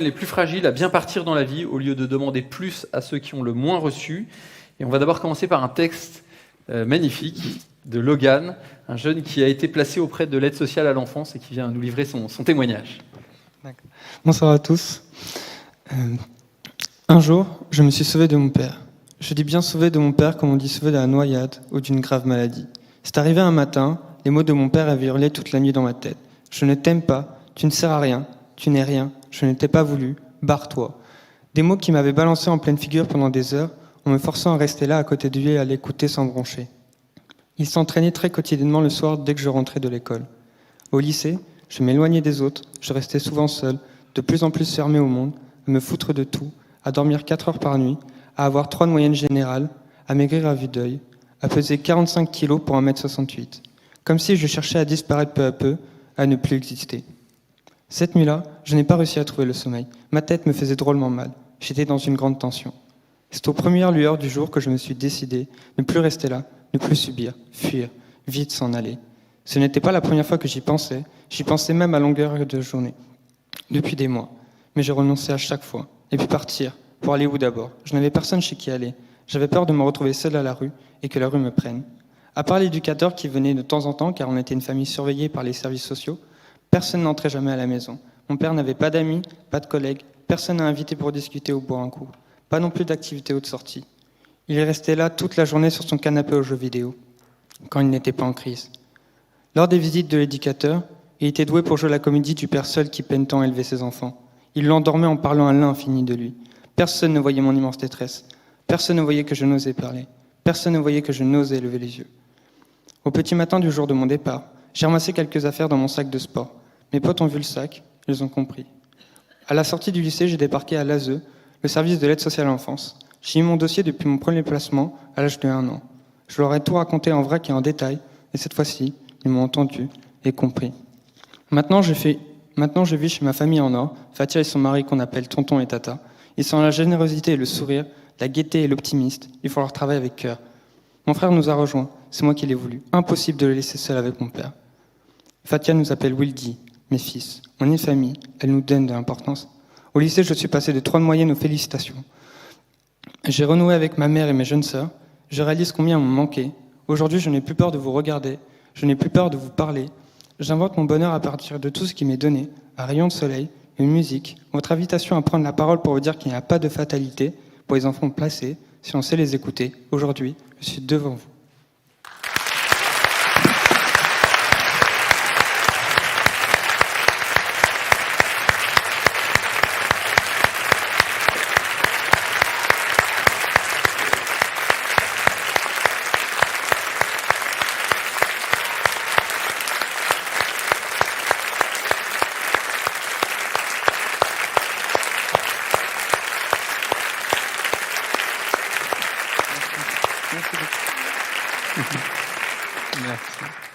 les plus fragiles à bien partir dans la vie au lieu de demander plus à ceux qui ont le moins reçu. Et on va d'abord commencer par un texte magnifique de Logan, un jeune qui a été placé auprès de l'aide sociale à l'enfance et qui vient nous livrer son témoignage. Bonsoir à tous. Un jour, je me suis sauvé de mon père. Je dis bien sauvé de mon père comme on dit sauvé de la noyade ou d'une grave maladie. C'est arrivé un matin, les mots de mon père avaient hurlé toute la nuit dans ma tête. Je ne t'aime pas, tu ne sers à rien, tu n'es rien, je ne t'ai pas voulu, barre-toi. Des mots qui m'avaient balancé en pleine figure pendant des heures, en me forçant à rester là à côté de lui et à l'écouter sans broncher. Il s'entraînait très quotidiennement le soir dès que je rentrais de l'école. Au lycée, je m'éloignais des autres, je restais souvent seul, de plus en plus fermé au monde, à me foutre de tout, à dormir 4 heures par nuit, à avoir 3 de moyenne générale, à maigrir à vue d'œil, à peser 45 kilos pour 1m68. Comme si je cherchais à disparaître peu à peu, à ne plus exister. Cette nuit-là, je n'ai pas réussi à trouver le sommeil. Ma tête me faisait drôlement mal. J'étais dans une grande tension. C'est aux premières lueurs du jour que je me suis décidé ne plus rester là, ne plus subir, fuir, vite s'en aller. Ce n'était pas la première fois que j'y pensais même à longueur de journée, depuis des mois. Mais je renonçais à chaque fois. Et puis partir, pour aller où d'abord? Je n'avais personne chez qui aller. J'avais peur de me retrouver seul à la rue et que la rue me prenne. À part l'éducateur qui venait de temps en temps, car on était une famille surveillée par les services sociaux, personne n'entrait jamais à la maison. Mon père n'avait pas d'amis, pas de collègues, personne à inviter pour discuter ou boire un coup. Pas non plus d'activité ou de sortie. Il est resté là toute la journée sur son canapé aux jeux vidéo, quand il n'était pas en crise. Lors des visites de l'éducateur, il était doué pour jouer la comédie du père seul qui peine tant à élever ses enfants. Il l'endormait en parlant à l'infini de lui. Personne ne voyait mon immense détresse. Personne ne voyait que je n'osais parler. Personne ne voyait que je n'osais lever les yeux. Au petit matin du jour de mon départ, j'ai ramassé quelques affaires dans mon sac de sport. Mes potes ont vu le sac, ils ont compris. À la sortie du lycée, j'ai débarqué à l'ASE, le service de l'aide sociale à l'enfance. J'ai eu mon dossier depuis mon premier placement, à l'âge de 1 an. Je leur ai tout raconté en vrac et en détail, et cette fois-ci, ils m'ont entendu et compris. Maintenant, je vis chez ma famille en or, Fatia et son mari qu'on appelle tonton et tata. Ils sont la générosité et le sourire, la gaieté et l'optimiste. Il faut leur travailler avec cœur. Mon frère nous a rejoints, c'est moi qui l'ai voulu. Impossible de le laisser seul avec mon père. Fatia nous appelle Wildy, mes fils. On est famille, elle nous donne de l'importance. Au lycée, je suis passé de 3 de moyenne aux félicitations. J'ai renoué avec ma mère et mes jeunes sœurs. Je réalise combien m'ont manqué. Aujourd'hui, je n'ai plus peur de vous regarder. Je n'ai plus peur de vous parler. J'invente mon bonheur à partir de tout ce qui m'est donné. Un rayon de soleil, une musique, votre invitation à prendre la parole pour vous dire qu'il n'y a pas de fatalité pour les enfants placés, si on sait les écouter. Aujourd'hui, je suis devant vous. Merci.